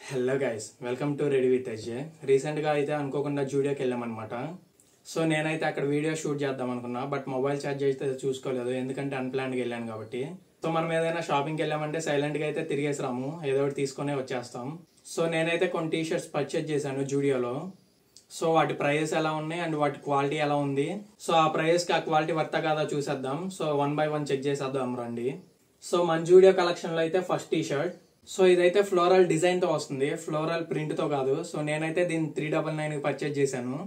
Hello guys, welcome to ready with Ajay. రీసెంట్గా అయితే అనుకోకుండా జూడియోకి వెళ్ళామన్నమాట. సో నేనైతే అక్కడ వీడియో షూట్ చేద్దాం అనుకున్నా, బట్ మొబైల్ ఛార్జ్ అయితే చూసుకోలేదు, ఎందుకంటే అన్ప్లాన్డ్గా వెళ్ళాను కాబట్టి. సో మనం ఏదైనా షాపింగ్కి వెళ్ళామంటే సైలెంట్గా అయితే తిరిగేసి రాము, ఏదో ఒకటి తీసుకునే వచ్చేస్తాం. సో నేనైతే కొన్ని టీషర్ట్స్ పర్చేజ్ చేశాను జూడియోలో. సో వాటి ప్రైస్ ఎలా ఉన్నాయి అండ్ వాటి క్వాలిటీ ఎలా ఉంది, సో ఆ ప్రైస్కి ఆ క్వాలిటీ వర్తా కాదా చూసేద్దాం. సో 1 by 1 చెక్ చేసేద్దాం రండి. సో మన జూడియో కలెక్షన్లో అయితే ఫస్ట్ టీషర్ట్. సో ఇదైతే ఫ్లోరల్ డిజైన్తో వస్తుంది, ఫ్లోరల్ ప్రింట్తో కాదు. సో నేనైతే దీన్ని 399 పర్చేజ్ చేశాను.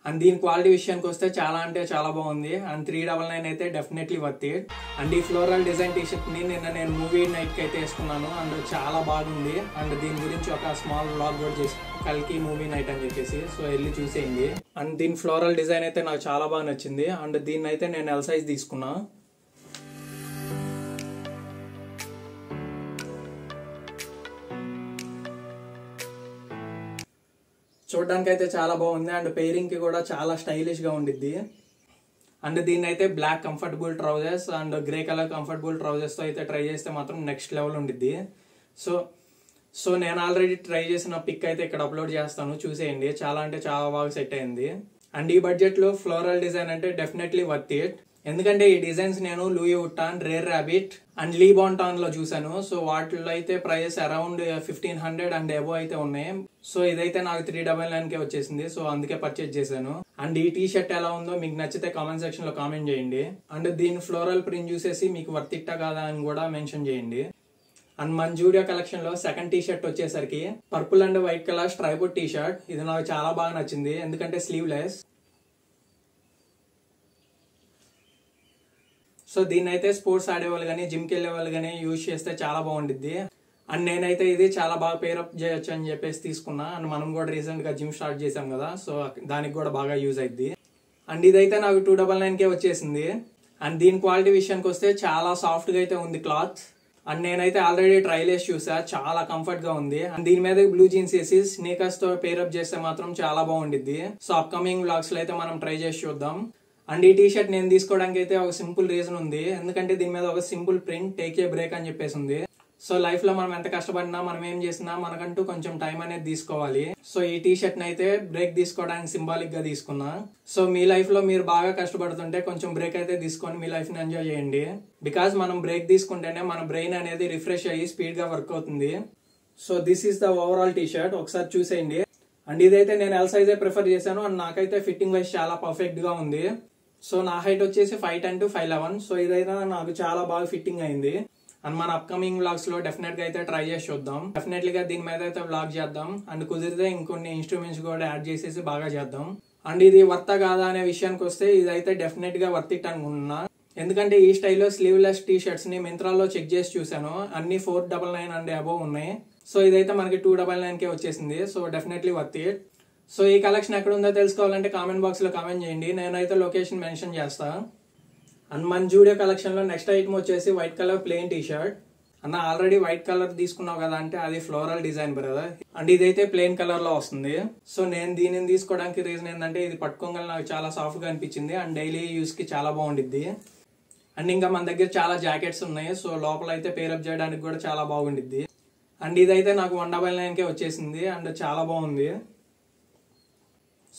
అండ్ దీని క్వాలిటీ విషయానికి వస్తే చాలా అంటే చాలా బాగుంది. అండ్ 399 అయితే డెఫినెట్లీ వర్త్ ఇట్. అండ్ ఈ ఫ్లోరల్ డిజైన్ టీషర్ట్ని నేను మూవీ నైట్కి అయితే వేసుకున్నాను, అండ్ చాలా బాగుంది. అండ్ దీని గురించి ఒక స్మాల్ వ్లాగ్ కూడా చేసి కల్కి మూవీ నైట్ అని చెప్పేసి, సో వెళ్ళి చూసేయండి. అండ్ దీని ఫ్లోరల్ డిజైన్ అయితే నాకు చాలా బాగా నచ్చింది. అండ్ దీన్ని అయితే నేను ఎల్ సైజ్ తీసుకున్నా. చూడడానికి అయితే చాలా బాగుంది. అండ్ పేరింగ్ కి కూడా చాలా స్టైలిష్ గా ఉండిద్ది. అండ్ దీన్ని అయితే black comfortable trousers and grey colour comfortable trousers తో అయితే ట్రై చేస్తే మాత్రం నెక్స్ట్ లెవెల్ ఉండిద్ది. సో నేను ఆల్రెడీ ట్రై చేసిన పిక్ అయితే ఇక్కడ అప్లోడ్ చేస్తాను, చూసేయండి. చాలా అంటే చాలా బాగా సెట్ అయింది. అండ్ ఈ బడ్జెట్ లో ఫ్లోరల్ డిజైన్ అంటే డెఫినెట్లీ వర్త్ ఇట్. ఎందుకంటే ఈ డిజైన్స్ నేను లూయి వుట్టాన్, రేర్ ర్యాబిట్ అండ్ లీ బాంటాన్ లో చూసాను. సో వాటిలో అయితే ప్రైస్ అరౌండ్ 1500 అండ్ అబో అయితే ఉన్నాయి. సో ఇదైతే నాకు 399 కే వచ్చేసింది. సో అందుకే పర్చేజ్ చేశాను. అండ్ ఈ టీ షర్ట్ ఎలా ఉందో మీకు నచ్చితే కామెంట్ సెక్షన్ లో కామెంట్ చేయండి. అండ్ దీని ఫ్లోరల్ ప్రింట్ చూసేసి మీకు వర్త్ ఇట్టా కాదా అని కూడా మెన్షన్ చేయండి. అండ్ మన జూడియో కలెక్షన్ లో సెకండ్ టీ షర్ట్ వచ్చేసరికి purple and white colour striped T shirt. ఇది నాకు చాలా బాగా నచ్చింది, ఎందుకంటే స్లీవ్లెస్. సో దీన్ని అయితే స్పోర్ట్స్ ఆడేవాళ్ళు కానీ జిమ్కి వెళ్ళే వాళ్ళు కానీ యూజ్ చేస్తే చాలా బాగుండిద్ది. అండ్ నేనైతే ఇది చాలా బాగా పేరప్ చేయొచ్చు అని చెప్పేసి తీసుకున్నా. అండ్ మనం కూడా రీసెంట్ గా జిమ్ స్టార్ట్ చేసాం కదా, సో దానికి కూడా బాగా యూజ్ అయింది. అండ్ ఇదైతే నాకు 299 కే వచ్చేసింది. అండ్ దీని క్వాలిటీ విషయానికి వస్తే చాలా సాఫ్ట్ గా అయితే ఉంది క్లాత్. అండ్ నేనైతే ఆల్రెడీ ట్రైల్ వేసి చూసా, చాలా కంఫర్ట్ గా ఉంది. అండ్ దీని మీద బ్లూ జీన్స్ వేసి స్నీకర్స్ తో పేరప్ చేస్తే మాత్రం చాలా బాగుండిద్ది. సో అప్కమింగ్ వ్లాగ్స్ లో అయితే మనం ట్రై చేసి చూద్దాం. అండ్ ఈ టీ షర్ట్ నేను తీసుకోవడానికి అయితే ఒక సింపుల్ రీజన్ ఉంది, ఎందుకంటే దీని మీద ఒక simple print take a break అని చెప్పేసి ఉంది. సో లైఫ్ లో మనం ఎంత కష్టపడినా, మనం ఏం చేసినా మనకంటూ కొంచెం టైం అనేది తీసుకోవాలి. సో ఈ టీ షర్ట్ ని అయితే బ్రేక్ తీసుకోవడానికి సింబాలిక్ గా తీసుకున్నా. సో మీ లైఫ్ లో మీరు బాగా కష్టపడుతుంటే కొంచెం బ్రేక్ అయితే తీసుకొని మీ లైఫ్ ని ఎంజాయ్ చేయండి. బికాస్ మనం బ్రేక్ తీసుకుంటేనే మన బ్రెయిన్ అనేది రిఫ్రెష్ అయ్యి స్పీడ్ గా వర్క్ అవుతుంది. So this is the overall T shirt, ఒకసారి చూసేయండి. అండ్ ఇదైతే నేను ఎల్ సైజే ప్రిఫర్ చేశాను. అండ్ నాకైతే ఫిట్టింగ్ వైజ్ చాలా పర్ఫెక్ట్ గా ఉంది. సో నా హైట్ వచ్చేసి 5'10" to 5'11". సో ఇదైతే నాకు చాలా బాగా ఫిట్టింగ్ అయింది. అండ్ మన అప్కమింగ్ వ్లాగ్స్ లో డెఫినెట్ గా అయితే ట్రై చేసి చూద్దాం. డెఫినెట్లీ గా దీని మీద అయితే వ్లాగ్ చేద్దాం. అండ్ కుదిరితే ఇంకొన్ని ఇన్స్ట్రుమెంట్స్ కూడా యాడ్ చేసేసి బాగా చేద్దాం. అండ్ ఇది వర్తా కాదా అనే విషయానికి వస్తే ఇదైతే డెఫినెట్ గా వర్త్ ఇట్ అనుకుంటున్నా. ఎందుకంటే ఈ స్టైల్లో స్లీవ్లెస్ టీ షర్ట్స్ ని మింత్రాలో చెక్ చేసి చూసాను, అన్ని 499 అండ్ అబోవ్ ఉన్నాయి. సో ఇదైతే మనకి 299 కే వచ్చేసింది. So definitely worth it. So ఈ కలెక్షన్ ఎక్కడ ఉందో తెలుసుకోవాలంటే కామెంట్ బాక్స్ లో కామెంట్ చేయండి, నేనైతే లొకేషన్ మెన్షన్ చేస్తా. అండ్ మన జూడియో కలెక్షన్ లో నెక్స్ట్ ఐటమ్ వచ్చేసి white colour plain T shirt. అన్న ఆల్రెడీ వైట్ కలర్ తీసుకున్నావు కదా అంటే అది ఫ్లోరల్ డిజైన్ బ్రదర్. అండ్ ఇదైతే ప్లెయిన్ కలర్ లో వస్తుంది. సో నేను దీనిని తీసుకోవడానికి రీజన్ ఏంటంటే ఇది పట్టుకోగల నాకు చాలా సాఫ్ట్ గా అనిపించింది. అండ్ డైలీ యూస్ కి చాలా బాగుండిద్ది. అండ్ ఇంకా మన దగ్గర చాలా జాకెట్స్ ఉన్నాయి. సో లోపల అయితే పేరప్ చేయడానికి కూడా చాలా బాగుండిద్ది. అండ్ ఇదైతే నాకు 199 కే వచ్చేసింది. అండ్ చాలా బాగుంది.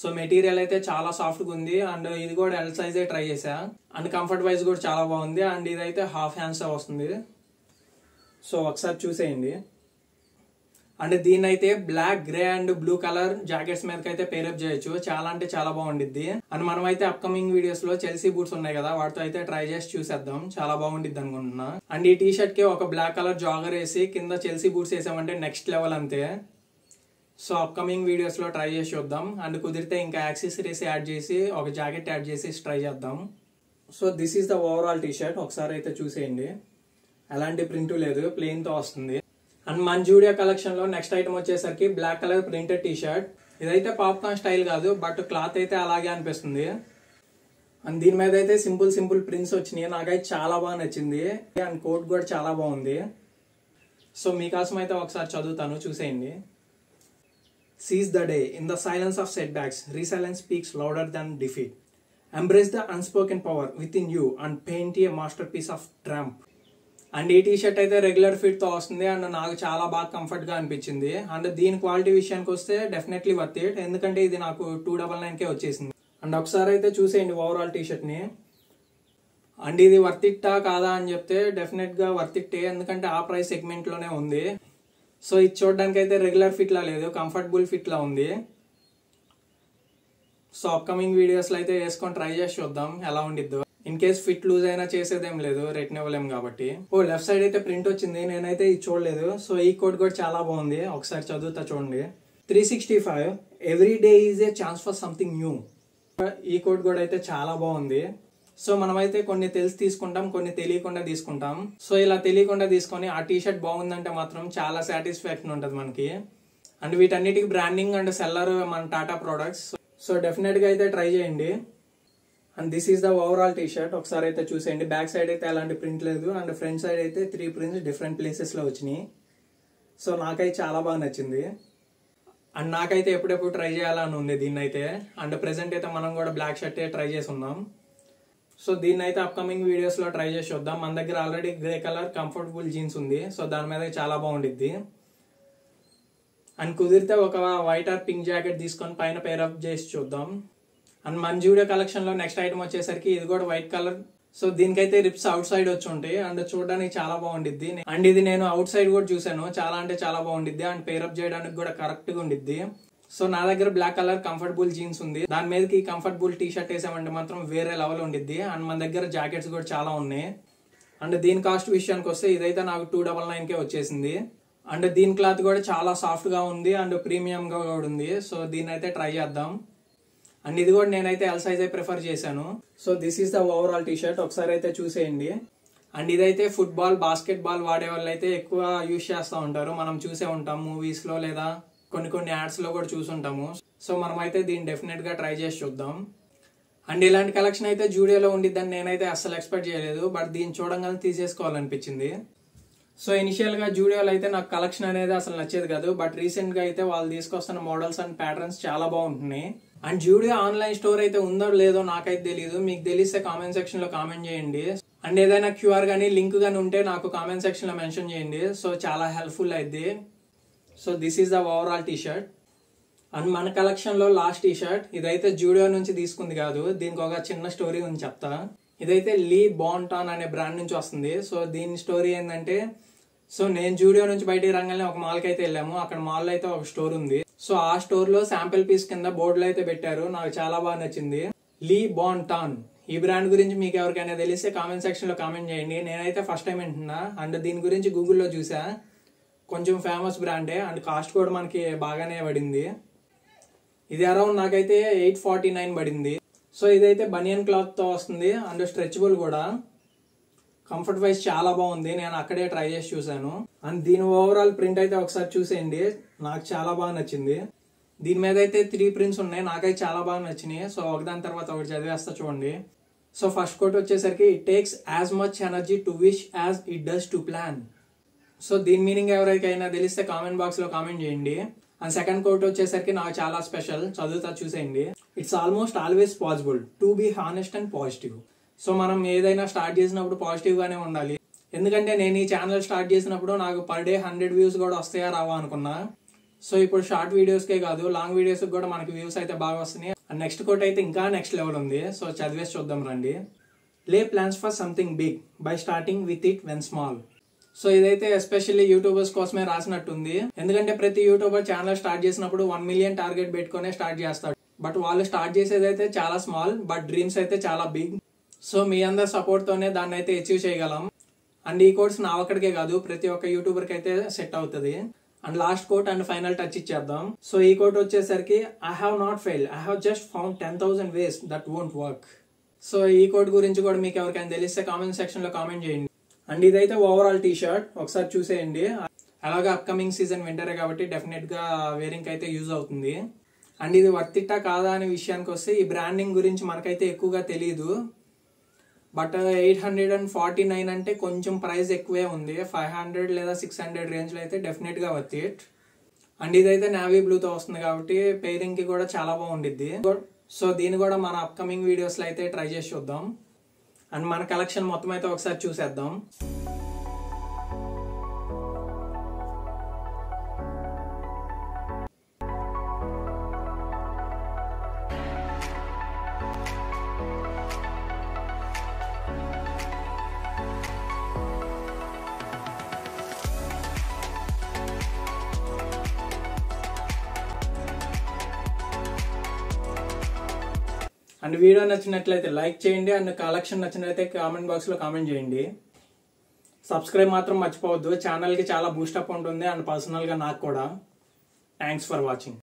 సో మెటీరియల్ అయితే చాలా సాఫ్ట్ గా ఉంది. అండ్ ఇది కూడా ఎల్ సైజే ట్రై చేసా. అండ్ కంఫర్ట్ వైజ్ కూడా చాలా బాగుంది. అండ్ ఇదైతే హాఫ్ హ్యాండ్స్ వస్తుంది. సో ఒకసారి చూసేయండి. అండ్ దీన్ని అయితే black, grey and blue colour jackets మీదకి అయితే పేరప్ చేయొచ్చు, చాలా అంటే చాలా బాగుండిద్ది. అండ్ మనం అయితే అప్కమింగ్ వీడియోస్ లో చెల్సీ బూట్స్ ఉన్నాయి కదా, వాటితో అయితే ట్రై చేసి చూసేద్దాం, చాలా బాగుండిద్ది అనుకుంటున్నా. అండ్ ఈ టీ షర్ట్ కి ఒక బ్లాక్ కలర్ జాగర్ వేసి కింద చెల్సీ బూట్స్ వేసామంటే నెక్స్ట్ లెవెల్ అంతే. సో అప్కమింగ్ వీడియోస్ లో ట్రై చేసి చూద్దాం. అండ్ కుదిరితే ఇంకా యాక్సెసరీస్ యాడ్ చేసి ఒక జాకెట్ యాడ్ చేసి ట్రై చేద్దాం. So this is the overall T shirt, ఒకసారి అయితే చూసేయండి. ఎలాంటి ప్రింట్ లేదు, ప్లెయిన్ తో వస్తుంది. అండ్ మన జూడియో కలెక్షన్ లో నెక్స్ట్ ఐటమ్ వచ్చేసరికి black colour printed T shirt. ఇదైతే పాప్కార్న్ స్టైల్ కాదు, బట్ క్లాత్ అయితే అలాగే అనిపిస్తుంది. అండ్ దీని మీద అయితే సింపుల్ ప్రింట్స్ వచ్చినాయి, నాకైతే చాలా బాగా నచ్చింది. అండ్ కోట్ కూడా చాలా బాగుంది. సో మీకోసం అయితే ఒకసారి చదువుతాను, చూసేయండి. Seize the day. In the silence of setbacks, resilience speaks louder than defeat. Embrace the unspoken power within you and paint a masterpiece of triumph. And ఈ టీ షర్ట్ అయితే రెగ్యులర్ ఫిట్ తో వస్తుంది and నాకు చాలా బాగా comfort గా అనిపించింది. And దీని క్వాలిటీ విషయానికి వస్తే డెఫినెట్లీ వర్త్ ఇట్, ఎందుకంటే ఇది నాకు 299కే వచ్చేసింది. అండ్ ఒకసారి అయితే చూసేయండి ఓవరాల్ టీ షర్ట్ ని. అండ్ ఇది వర్త్ ఇట్టా కాదా అని చెప్తే డెఫినెట్ గా వర్త్ ఇట్టే, ఎందుకంటే ఆ ప్రైస్ సెగ్మెంట్ లోనే ఉంది. సో ఇది చూడడానికి అయితే రెగ్యులర్ ఫిట్ లా లేదు, కంఫర్టబుల్ ఫిట్ లా ఉంది. సో అప్కమింగ్ వీడియోస్ లో అయితే వేసుకొని ట్రై చేసి చూద్దాం ఎలా ఉండిద్దో. ఇన్ కేస్ ఫిట్ లూజ్ అయినా చేసేదేం లేదు, రిటర్న్ ఇవ్వలేం కాబట్టి. లెఫ్ట్ సైడ్ అయితే ప్రింట్ వచ్చింది, నేనైతే ఇది చూడలేదు. సో ఈ కోడ్ కూడా చాలా బాగుంది, ఒకసారి చదువుతా చూడండి. 365 every day is a chance for something new. ఈ కోడ్ కూడా అయితే చాలా బాగుంది. సో మనమైతే కొన్ని తెలిసి తీసుకుంటాం, కొన్ని తెలియకుండా తీసుకుంటాం. సో ఇలా తెలియకుండా తీసుకొని ఆ టీ షర్ట్ బాగుందంటే మాత్రం చాలా సాటిస్ఫాక్షన్ ఉంటుంది మనకి. అండ్ వీటన్నిటికి బ్రాండింగ్ అండ్ సెల్లర్ మన టాటా ప్రొడక్ట్స్. సో డెఫినెట్ గా అయితే ట్రై చేయండి. And this is the overall T shirt, ఒకసారి అయితే చూసేయండి. బ్యాక్ సైడ్ అయితే ఎలాంటి ప్రింట్ లేదు అండ్ ఫ్రంట్ సైడ్ అయితే 3 ప్రింట్స్ డిఫరెంట్ ప్లేసెస్ లో వచ్చినాయి. సో నాకైతే చాలా బాగా నచ్చింది. అండ్ నాకైతే ఎప్పుడెప్పుడు ట్రై చేయాలని ఉంది దీన్ని అయితే. అండ్ ప్రెసెంట్ అయితే మనం కూడా బ్లాక్ షర్ట్ ట్రై చేసి ఉన్నాం. సో దీన్ని అయితే అప్కమింగ్ వీడియోస్ లో ట్రై చేసి చూద్దాం. మన దగ్గర already grey colour comfortable jeans ఉంది, సో దాని మీద చాలా బాగుండిద్ది. అండ్ కుదిరితే ఒక వైట్ ఆర్ పింక్ జాకెట్ తీసుకొని పైన పేర్ అప్ చేసి చూద్దాం. అండ్ మన జూడియో కలెక్షన్ లో నెక్స్ట్ ఐటమ్ వచ్చేసరికి ఇది కూడా వైట్ కలర్. సో దీనికైతే రిప్స్ అవుట్ సైడ్ వచ్చి ఉంటాయి అండ్ చూడడానికి చాలా బాగుండిద్ది. అండ్ ఇది నేను అవుట్ సైడ్ కూడా చూసాను, చాలా అంటే చాలా బాగుండిద్ది. అండ్ పేర్ అప్ చేయడానికి కూడా కరెక్ట్ గా ఉండిద్ది. సో నా దగ్గర బ్లాక్ కలర్ కంఫర్టబుల్ జీన్స్ ఉంది, దాని మీదకి కంఫర్టబుల్ టీ షర్ట్ వేసామంటే మాత్రం వేరే లెవెల్ ఉండిద్ది. అండ్ మన దగ్గర జాకెట్స్ కూడా చాలా ఉన్నాయి. అండ్ దీని కాస్ట్ విషయానికి వస్తే ఇదైతే నాకు 299కే వచ్చేసింది. అండ్ దీని క్లాత్ కూడా చాలా సాఫ్ట్ గా ఉంది అండ్ ప్రీమియం గా కూడా ఉంది. సో దీన్ని అయితే ట్రై చేద్దాం. అండ్ ఇది కూడా నేనైతే ఎల్ సైజ్ ప్రిఫర్ చేశాను. So this is the overall T shirt, ఒకసారి అయితే చూసేయండి. అండ్ ఇదైతే ఫుట్బాల్, బాస్కెట్ బాల్ వాడే వాళ్ళు అయితే ఎక్కువ యూజ్ చేస్తూ ఉంటారు, మనం చూసే ఉంటాం మూవీస్ లో లేదా కొన్ని యాడ్స్ లో కూడా చూసుంటాము. సో మనం అయితే దీన్ని డెఫినెట్ గా ట్రై చేసి చూద్దాం. అండ్ ఇలాంటి కలెక్షన్ అయితే జూడియోలో ఉండిద్దని నేనైతే అస్సలు ఎక్స్పెక్ట్ చేయలేదు, బట్ దీన్ని చూడంగానే తీసేసుకోవాలనిపించింది. సో ఇనిషియల్ గా జూడియోలో అయితే నాకు కలెక్షన్ అనేది అసలు నచ్చేది కాదు, బట్ రీసెంట్ గా అయితే వాళ్ళు తీసుకొస్తున్న మోడల్స్ అండ్ ప్యాటర్న్స్ చాలా బాగుంటున్నాయి. అండ్ జూడియో ఆన్లైన్ స్టోర్ అయితే ఉందో లేదో నాకైతే తెలియదు, మీకు తెలిస్తే కామెంట్ సెక్షన్ లో కామెంట్ చేయండి. అండ్ ఏదైనా క్యూఆర్ గానీ లింక్ గానీ ఉంటే నాకు కామెంట్ సెక్షన్ లో మెన్షన్ చేయండి. సో చాలా హెల్ప్ఫుల్ అయింది. So this is the overall T shirt. And మన కలెక్షన్ లో లాస్ట్ టీ షర్ట్ ఇదైతే జూడియో నుంచి తీసుకుంది కాదు, దీనికి ఒక చిన్న స్టోరీ ఉంది చెప్తా. ఇదైతే లీ బాంటాన్ అనే బ్రాండ్ నుంచి వస్తుంది. సో దీని స్టోరీ ఏంటంటే, సో నేను జూడియో నుంచి బయటికి రంగానే ఒక మాల్ కి అయితే వెళ్ళాము, అక్కడ మాల్ అయితే ఒక స్టోర్ ఉంది. సో ఆ స్టోర్ లో శాంపిల్ పీస్ కింద బోర్డులు అయితే పెట్టారు, నాకు చాలా బాగా నచ్చింది. లీ బాంటాన్ ఈ బ్రాండ్ గురించి మీకు ఎవరికైనా తెలిస్తే కామెంట్ సెక్షన్ లో కామెంట్ చేయండి. నేనైతే ఫస్ట్ టైం వింటున్నా. అండ్ దీని గురించి గూగుల్లో చూసా, కొంచెం ఫేమస్ బ్రాండే అండ్ కాస్ట్ కూడా మనకి బాగానే పడింది. ఇది అరౌండ్ నాకైతే 849 పడింది. సో ఇదైతే బనియన్ క్లాత్ తో వస్తుంది అండ్ స్ట్రెచబుల్ కూడా, కంఫర్ట్ వైజ్ చాలా బాగుంది, నేను అక్కడే ట్రై చేసి చూసాను. అండ్ దీని ఓవరాల్ ప్రింట్ అయితే ఒకసారి చూసేయండి, నాకు చాలా బాగా నచ్చింది. దీని మీద అయితే 3 ప్రింట్స్ ఉన్నాయి, నాకైతే చాలా బాగా నచ్చినాయి. సో ఒకదాని తర్వాత ఒకటి చదివేస్తా చూడండి. సో ఫస్ట్ కోట్ వచ్చేసరికి it takes as much energy to wish as it does to plan. So దీని మీనింగ్ ఎవరికైనా తెలిస్తే కామెంట్ బాక్స్ లో కామెంట్ చేయండి. అండ్ సెకండ్ కోట్ వచ్చేసరికి నాకు చాలా స్పెషల్, చదువుతా చూసేయండి. It's almost always possible to be honest and positive. So మనం ఏదైనా స్టార్ట్ చేసినప్పుడు పాజిటివ్ గానే ఉండాలి, ఎందుకంటే నేను ఈ ఛానల్ స్టార్ట్ చేసినప్పుడు నాకు పర్ డే 100 వ్యూస్ కూడా వస్తాయా రావా అనుకున్నా. సో ఇప్పుడు షార్ట్ వీడియోస్ కే కాదు లాంగ్ వీడియోస్ కూడా మనకి వ్యూస్ అయితే బాగా వస్తున్నాయి. అండ్ నెక్స్ట్ కోట్ అయితే ఇంకా నెక్స్ట్ లెవెల్ ఉంది, సో చదివేసి చూద్దాం రండి. Lay plans for something big by starting with it when small. So ఇదైతే ఎస్పెషల్లీ యూట్యూబర్స్ కోసమే రాసినట్టుంది, ఎందుకంటే ప్రతి యూట్యూబర్ ఛానల్ స్టార్ట్ చేసినప్పుడు 1 మిలియన్ టార్గెట్ పెట్టుకునే స్టార్ట్ చేస్తాడు. బట్ వాళ్ళు స్టార్ట్ చేసేది అయితే చాలా స్మాల్, బట్ డ్రీమ్స్ అయితే చాలా బిగ్. సో మీ అందరి సపోర్ట్ తోనే దాన్ని అయితే అచీవ్ చేయగలం. అండ్ ఈ కోర్స్ నా ఒక్కడికే కాదు, ప్రతి ఒక్క యూట్యూబర్ కి అయితే సెట్ అవుతుంది. And last quote and final touch ఇచ్చేద్దాం. సో ఈ కోట్ వచ్చేసరికి I have not fail, I have just found 10,000 ways that won't work. So ఈ కోట్ గురించి కూడా మీకు ఎవరికైనా తెలిస్తే కామెంట్ సెక్షన్ లో కామెంట్ చేయండి. అండ్ ఇదైతే ఓవరాల్ టీ షర్ట్, ఒకసారి చూసేయండి. అలాగే అప్కమింగ్ సీజన్ వింటరే కాబట్టి డెఫినెట్ గా వేరింగ్ అయితే యూజ్ అవుతుంది. అండ్ ఇది వర్తిట్టా కాదా అనే విషయానికి వస్తే, ఈ బ్రాండింగ్ గురించి మనకైతే ఎక్కువగా తెలియదు, బట్ 849 అంటే కొంచెం ప్రైస్ ఎక్కువే ఉంది. 500 లేదా 600 రేంజ్ లో అయితే డెఫినెట్ గా వర్త్ ఇట్. అండ్ ఇదైతే నావీ బ్లూ తో వస్తుంది కాబట్టి పేరింగ్ కి కూడా చాలా బాగుండిద్ది. సో దీన్ని కూడా మన అప్కమింగ్ వీడియోస్ లో అయితే ట్రై చేసి చూద్దాం. అండ్ మన కలెక్షన్ మొత్తం అయితే ఒకసారి చూసేద్దాం. అండ్ వీడియో నచ్చినట్లయితే లైక్ చేయండి, అండ్ కలెక్షన్ నచ్చినట్లయితే కామెంట్ బాక్స్ లో కామెంట్ చేయండి. సబ్స్క్రైబ్ మాత్రం మర్చిపోవద్దు, ఛానల్ కి చాలా బూస్టప్ ఉంటుంది అండ్ పర్సనల్ గా నాకు కూడా. Thanks for watching.